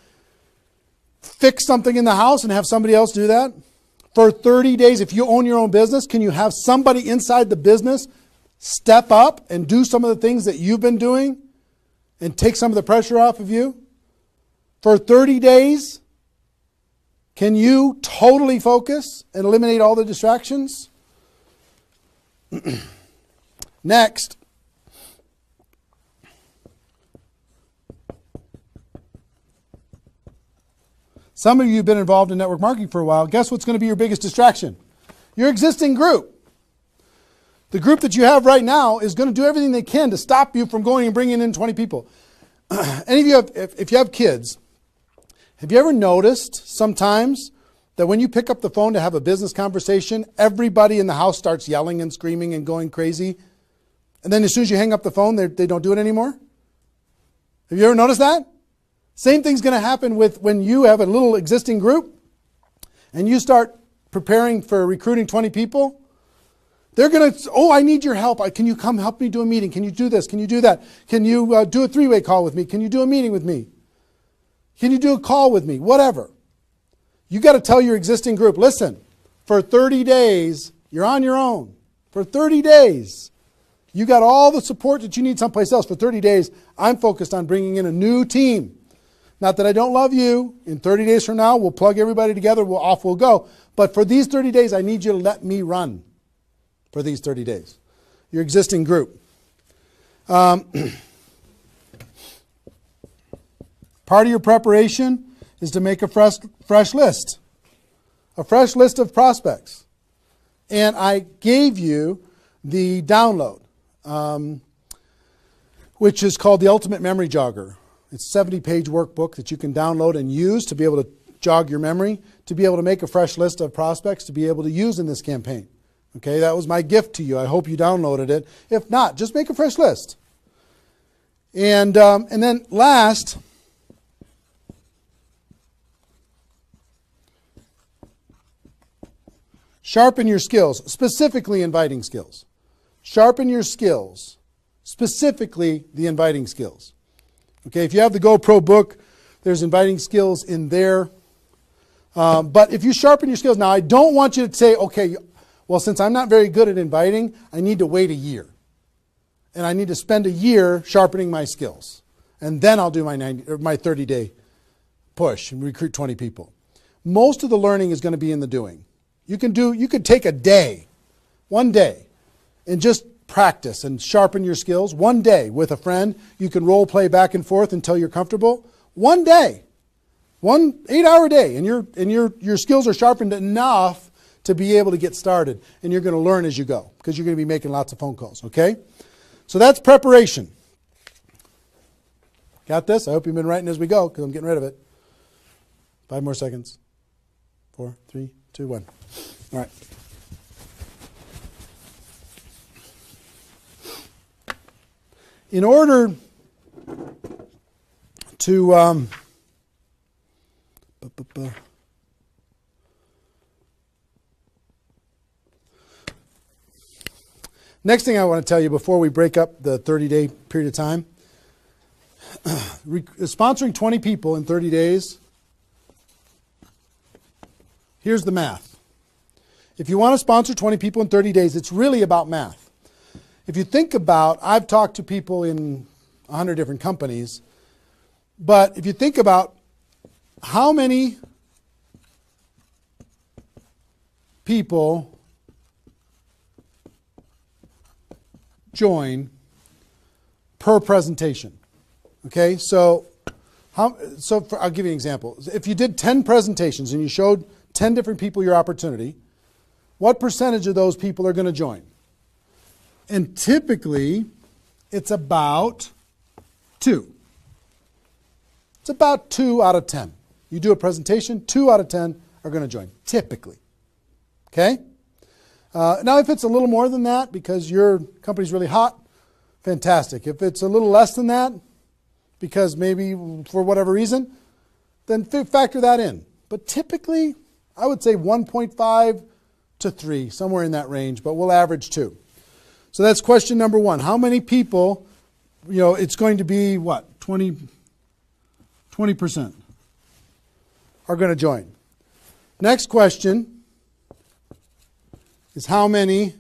fix something in the house and have somebody else do that? For 30 days, if you own your own business, can you have somebody inside the business step up and do some of the things that you've been doing and take some of the pressure off of you? For 30 days, can you totally focus and eliminate all the distractions? Next. Some of you have been involved in network marketing for a while. Guess what's going to be your biggest distraction? Your existing group. The group that you have right now is going to do everything they can to stop you from going and bringing in 20 people. Any of you if you have kids, have you ever noticed sometimes that when you pick up the phone to have a business conversation, everybody in the house starts yelling and screaming and going crazy? And then as soon as you hang up the phone, they don't do it anymore? Have you ever noticed that? Same thing's going to happen with when you have a little existing group and you start preparing for recruiting 20 people. They're going to, I need your help. Can you come help me do a meeting? Can you do this? Can you do that? Can you do a three-way call with me? Can you do a meeting with me? Can you do a call with me? Whatever. You got to tell your existing group, listen, for 30 days, you're on your own. For 30 days, you got all the support that you need someplace else. For 30 days, I'm focused on bringing in a new team. Not that I don't love you. In 30 days from now, we'll plug everybody together. Off we'll go. But for these 30 days, I need you to let me run for these 30 days. Your existing group. Part of your preparation is to make a fresh list. A fresh list of prospects. And I gave you the download, which is called the Ultimate Memory Jogger. It's a 70-page workbook that you can download and use to be able to jog your memory, to be able to make a fresh list of prospects to be able to use in this campaign. Okay, that was my gift to you. I hope you downloaded it. If not, just make a fresh list. And then last, sharpen your skills, specifically inviting skills. Sharpen your skills, specifically the inviting skills. Okay, if you have the GoPro book, there's inviting skills in there. But if you sharpen your skills, now I don't want you to say, okay, well, since I'm not very good at inviting, I need to wait a year. And I need to spend a year sharpening my skills. And then I'll do my 30-day push and recruit 20 people. Most of the learning is going to be in the doing. You could take a day, one day, and just practice and sharpen your skills. One day with a friend, you can role play back and forth until you're comfortable. One day, 1 8-hour day, and your skills are sharpened enough to be able to get started. And you're going to learn as you go because you're going to be making lots of phone calls, okay? So that's preparation. Got this? I hope you've been writing as we go because I'm getting rid of it. 5 more seconds. 4, 3, 2, 1. All right. In order to next thing I want to tell you before we break up the 30-day period of time, sponsoring 20 people in 30 days, here's the math. If you want to sponsor 20 people in 30 days, it's really about math. If you think about, I've talked to people in 100 different companies, but if you think about how many people join per presentation. Okay, so I'll give you an example. If you did 10 presentations and you showed 10 different people your opportunity, what percentage of those people are going to join? And typically, it's about 2. It's about 2 out of 10. You do a presentation, 2 out of 10 are going to join, typically. Okay? Now, if it's a little more than that because your company's really hot, fantastic. If it's a little less than that, because maybe for whatever reason, then factor that in. But typically, I would say 1.5 to 3, somewhere in that range, but we'll average 2. So that's question number 1. How many people, it's going to be what? 20% are going to join. Next question is how many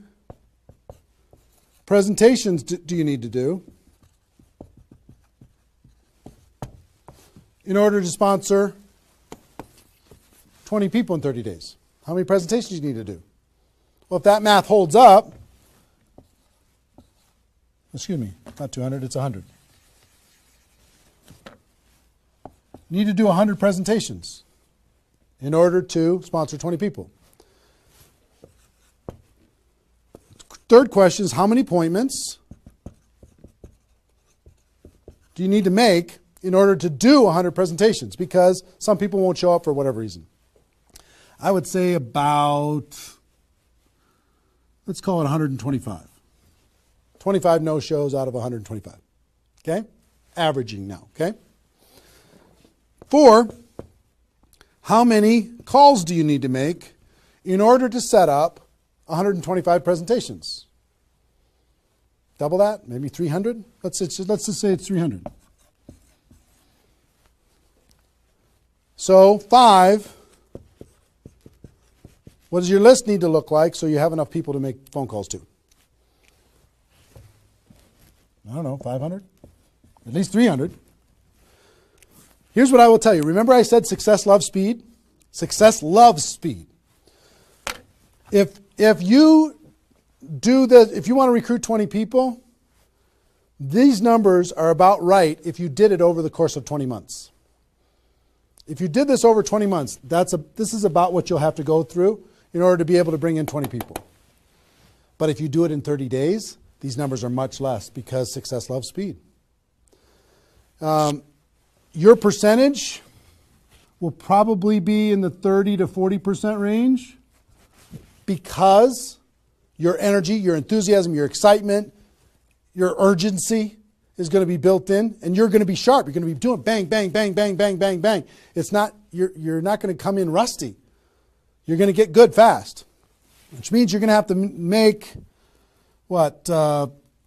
presentations do you need to do in order to sponsor 20 people in 30 days? How many presentations do you need to do? Well, if that math holds up, excuse me, not 200, it's 100. You need to do 100 presentations in order to sponsor 20 people. Third question is how many appointments do you need to make in order to do 100 presentations? Because some people won't show up for whatever reason. I would say about, let's call it 125. 25 no-shows out of 125. Okay? Averaging now. Okay? 4, how many calls do you need to make in order to set up 125 presentations? Double that? Maybe 300? Let's just say it's 300. So 5, what does your list need to look like so you have enough people to make phone calls to? I don't know, 500? At least 300. Here's what I will tell you. Remember I said success loves speed? Success loves speed. If you if you want to recruit 20 people, these numbers are about right if you did it over the course of 20 months. If you did this over 20 months, this is about what you'll have to go through in order to be able to bring in 20 people. But if you do it in 30 days, these numbers are much less because success loves speed. Your percentage will probably be in the 30 to 40% range because your energy, your enthusiasm, your excitement, your urgency is going to be built in, and you're going to be sharp. You're going to be doing bang, bang, bang, bang, bang, bang, bang. It's not, you're not going to come in rusty. You're going to get good fast, which means you're going to have to make,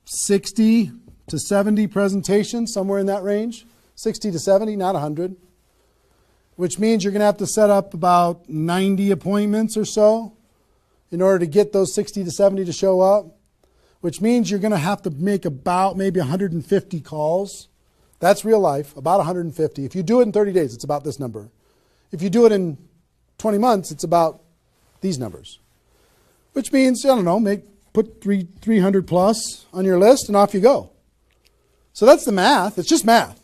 60 to 70 presentations, somewhere in that range. 60 to 70, not 100. Which means you're going to have to set up about 90 appointments or so in order to get those 60 to 70 to show up. Which means you're going to have to make about maybe 150 calls. That's real life, about 150. If you do it in 30 days, it's about this number. If you do it in 20 months, it's about these numbers. Which means, I don't know, put 300 plus on your list and off you go. So that's the math. It's just math.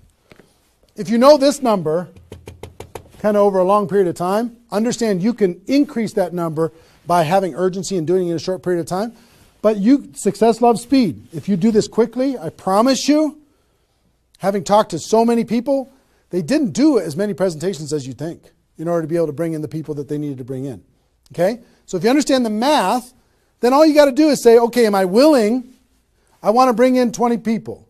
If you know this number kind of over a long period of time, understand you can increase that number by having urgency and doing it in a short period of time. But success loves speed. If you do this quickly, I promise you, having talked to so many people, they didn't do as many presentations as you think in order to be able to bring in the people that they needed to bring in. Okay? So if you understand the math, then all you got to do is say, okay, am I willing? I want to bring in 20 people.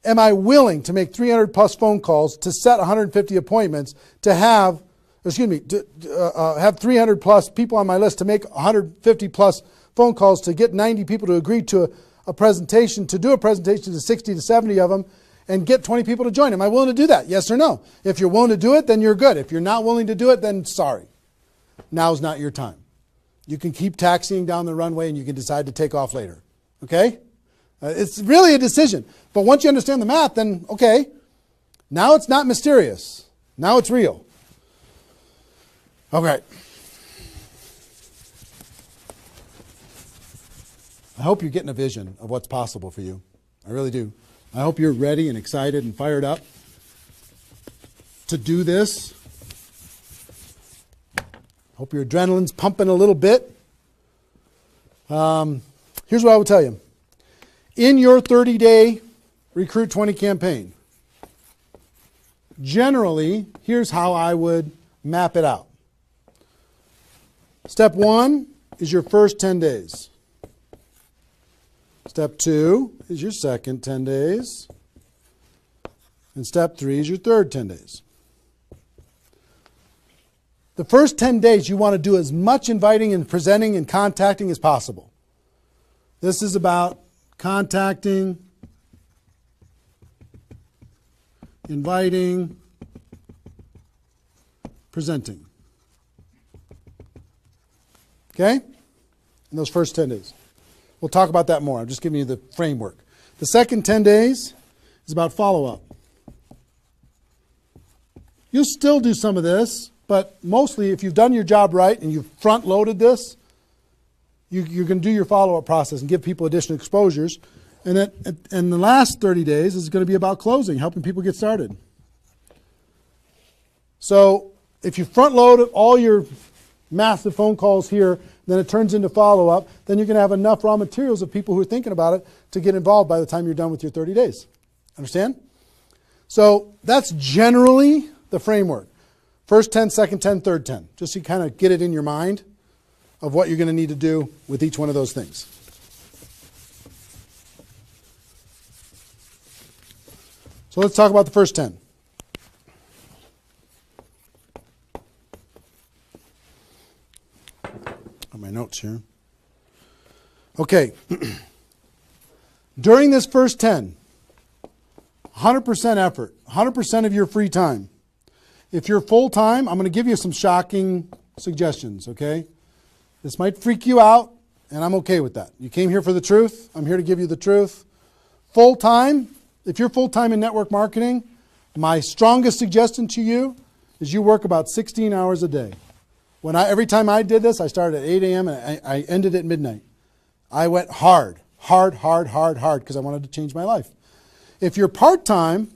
Am I willing to make 300 plus phone calls, to set 150 appointments, to have, have 300 plus people on my list, to make 150 plus phone calls, to get 90 people to agree to a presentation, to do a presentation to 60 to 70 of them, and get 20 people to join. Am I willing to do that? Yes or no? If you're willing to do it, then you're good. If you're not willing to do it, then sorry. Now's not your time. You can keep taxiing down the runway and you can decide to take off later. Okay? It's really a decision. But once you understand the math, then okay, now it's not mysterious. Now it's real. Okay. I hope you're getting a vision of what's possible for you. I really do. I hope you're ready and excited and fired up to do this. Hope your adrenaline's pumping a little bit. Here's what I will tell you. In your 30-day Recruit 20 campaign, generally, here's how I would map it out. Step 1 is your first 10 days. Step 2 is your second 10 days. And step 3 is your third 10 days. The first 10 days, you want to do as much inviting and presenting and contacting as possible. This is about contacting, inviting, presenting. Okay? In those first 10 days. We'll talk about that more. I'm just giving you the framework. The second 10 days is about follow-up. You'll still do some of this, but mostly if you've done your job right and you've front-loaded this, you're going to do your follow-up process and give people additional exposures. And the last 30 days is going to be about closing, helping people get started. So if you front-load all your massive phone calls here, then it turns into follow-up, then you're going to have enough raw materials of people who are thinking about it to get involved by the time you're done with your 30 days. Understand? So that's generally the framework. First 10, second 10, third 10. Just so you kind of get it in your mind of what you're going to need to do with each one of those things. So let's talk about the first 10. On my notes here. Okay. During this first 10, 100% effort, 100% of your free time. If you're full-time, I'm going to give you some shocking suggestions, okay? This might freak you out, and I'm okay with that. You came here for the truth. I'm here to give you the truth. Full-time, if you're full-time in network marketing, my strongest suggestion to you is you work about 16 hours a day. Every time I did this, I started at 8 a.m. and I ended at midnight. I went hard, because I wanted to change my life. If you're part-time,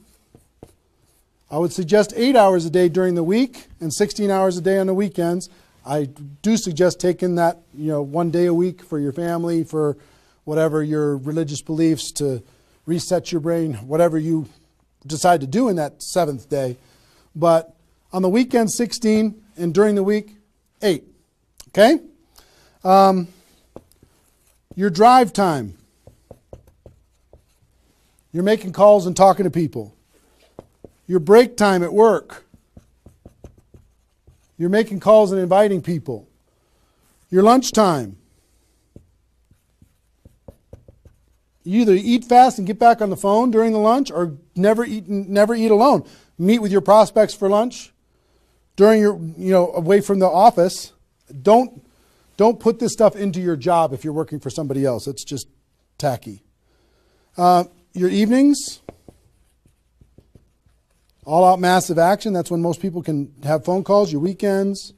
I would suggest 8 hours a day during the week and 16 hours a day on the weekends. I do suggest taking that, 1 day a week for your family, for whatever your religious beliefs, to reset your brain, whatever you decide to do in that 7th day. But on the weekend, 16, and during the week, 8. Okay? Your drive time. You're making calls and talking to people. Your break time at work. You're making calls and inviting people. Your lunch time. You either eat fast and get back on the phone during the lunch, or never eat alone. Meet with your prospects for lunch during your, away from the office. Don't put this stuff into your job if you're working for somebody else. It's just tacky. Your evenings. All out massive action. That's when most people can have phone calls. Your weekends.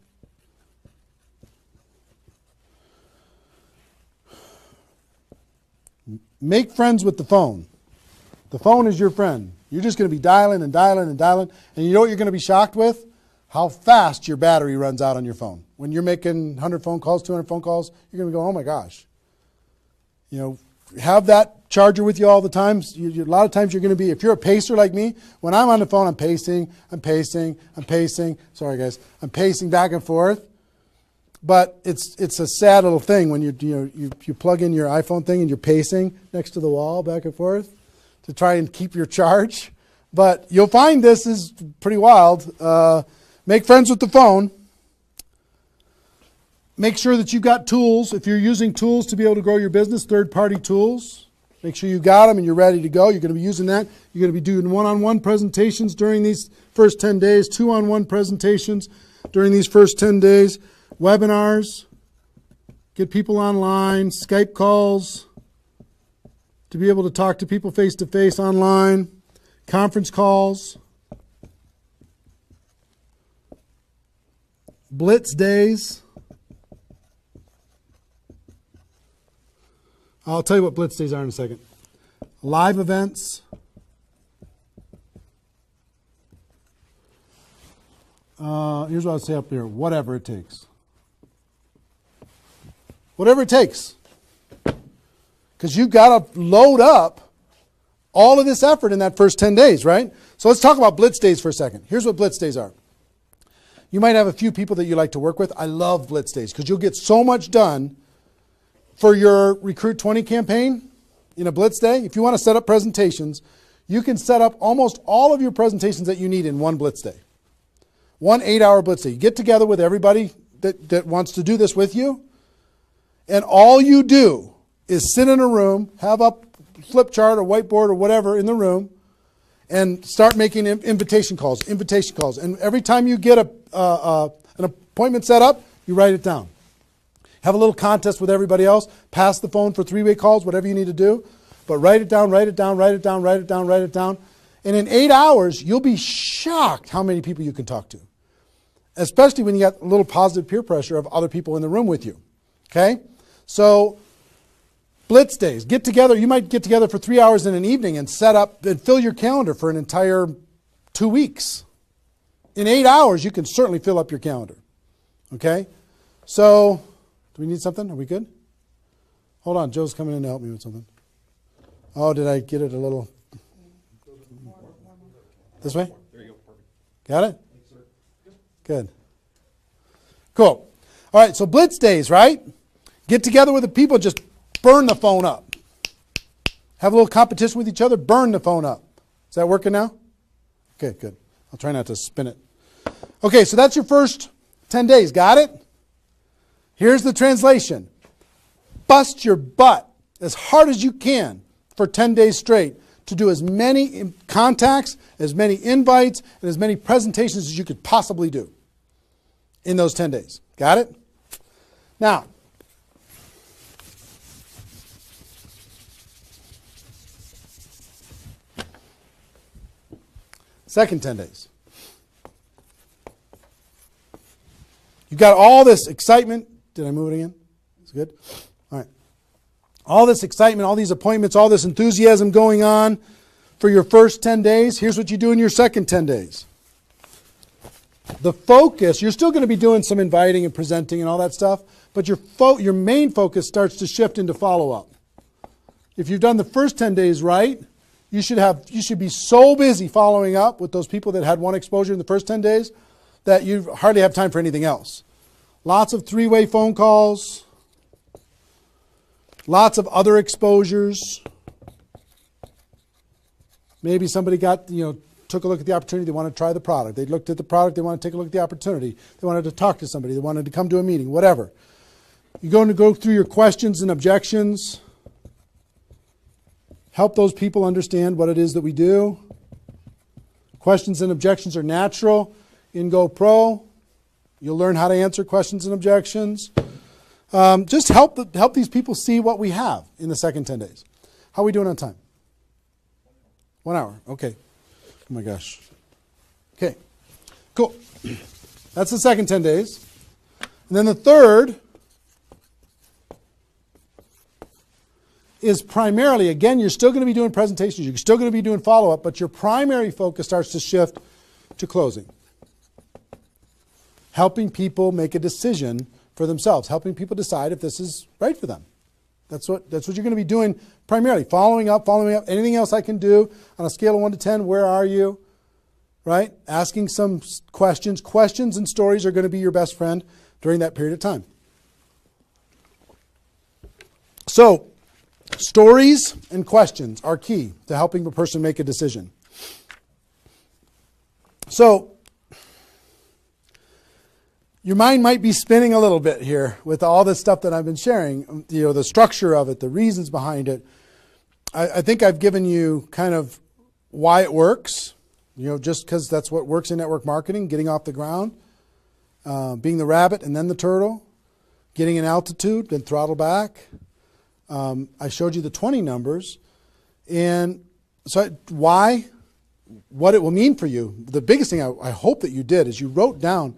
Make friends with the phone. The phone is your friend. You're just going to be dialing and dialing and dialing. And you know what you're going to be shocked with? How fast your battery runs out on your phone. When you're making 100 phone calls, 200 phone calls, you're going to go, oh my gosh. Have that charger with you all the time. A lot of times you're going to be, if you're a pacer like me, when I'm on the phone, I'm pacing. Sorry guys. I'm pacing back and forth. But it's a sad little thing when you plug in your iPhone thing and you're pacing next to the wall back and forth to try and keep your charge. But you'll find this is pretty wild. Make friends with the phone. Make sure that you've got tools. If you're using tools to be able to grow your business, third-party tools, make sure you got them and you're ready to go. You're going to be using that. You're going to be doing one-on-one presentations during these first 10 days, two-on-one presentations during these first 10 days, webinars, get people online, Skype calls, to be able to talk to people face-to-face online, conference calls, blitz days. I'll tell you what blitz days are in a second. Live events. Here's what I'll say up here. Whatever it takes. Whatever it takes. Because you've got to load up all of this effort in that first 10 days, right? So let's talk about blitz days for a second. Here's what blitz days are. You might have a few people that you like to work with. I love blitz days because you'll get so much done for your Recruit 20 campaign in a blitz day. If you want to set up presentations, you can set up almost all of your presentations that you need in one blitz day. 1 8-hour blitz day. You get together with everybody that wants to do this with you, and all you do is sit in a room, have a flip chart or whiteboard or whatever in the room, and start making invitation calls. And every time you get an appointment set up, you write it down. Have a little contest with everybody else. Pass the phone for 3-way calls, whatever you need to do. But write it down, write it down, write it down, write it down, write it down. And in 8 hours, you'll be shocked how many people you can talk to. Especially when you got a little positive peer pressure of other people in the room with you. Okay? So, blitz days. Get together. You might get together for 3 hours in an evening and set up and fill your calendar for an entire 2 weeks. In 8 hours, you can certainly fill up your calendar. Okay? So, do we need something? Are we good? Hold on. Joe's coming in to help me with something. Oh, did I get it a little? This way? There you go. Perfect. Got it? Good. Cool. All right, so blitz days, right? Get together with the people, just burn the phone up. Have a little competition with each other, burn the phone up. Is that working now? Okay, good. I'll try not to spin it. Okay, so that's your first 10 days. Got it? Here's the translation. Bust your butt as hard as you can for 10 days straight to do as many contacts, as many invites, and as many presentations as you could possibly do in those 10 days. Got it? Now, second 10 days. You've got all this excitement. Did I move it again? It's good? All right. All this excitement, all these appointments, all this enthusiasm going on for your first 10 days. Here's what you do in your second 10 days. The focus, you're still going to be doing some inviting and presenting and all that stuff, but your main focus starts to shift into follow-up. If you've done the first 10 days right, you should be so busy following up with those people that had one exposure in the first 10 days that you hardly have time for anything else. Lots of 3-way phone calls, lots of other exposures. Maybe somebody took a look at the opportunity, they want to try the product. They looked at the product, they want to take a look at the opportunity. They wanted to talk to somebody, they wanted to come to a meeting, whatever. You're going to go through your questions and objections. Help those people understand what it is that we do. Questions and objections are natural in GoPro. You'll learn how to answer questions and objections. Just help these people see what we have in the second 10 days. How are we doing on time? 1 hour. Okay. Oh my gosh. Okay. Cool. That's the second 10 days. And then the third is primarily, again, you're still going to be doing presentations, you're still going to be doing follow-up, but your primary focus starts to shift to closing. Helping people make a decision for themselves, helping people decide if this is right for them. That's what you're going to be doing primarily, following up, anything else I can do on a scale of 1 to 10, where are you? Right? Asking some questions. Questions and stories are going to be your best friend during that period of time. So, stories and questions are key to helping a person make a decision. So, your mind might be spinning a little bit here with all this stuff that I've been sharing, the structure of it, the reasons behind it. I think I've given you kind of why it works, just because that's what works in network marketing, getting off the ground, being the rabbit and then the turtle, getting in altitude, then throttle back. I showed you the 20 numbers. And so why, what it will mean for you. The biggest thing I hope that you did is you wrote down,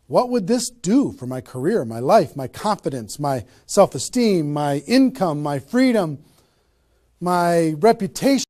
what would this do for my career, my life, my confidence, my self-esteem, my income, my freedom, my reputation?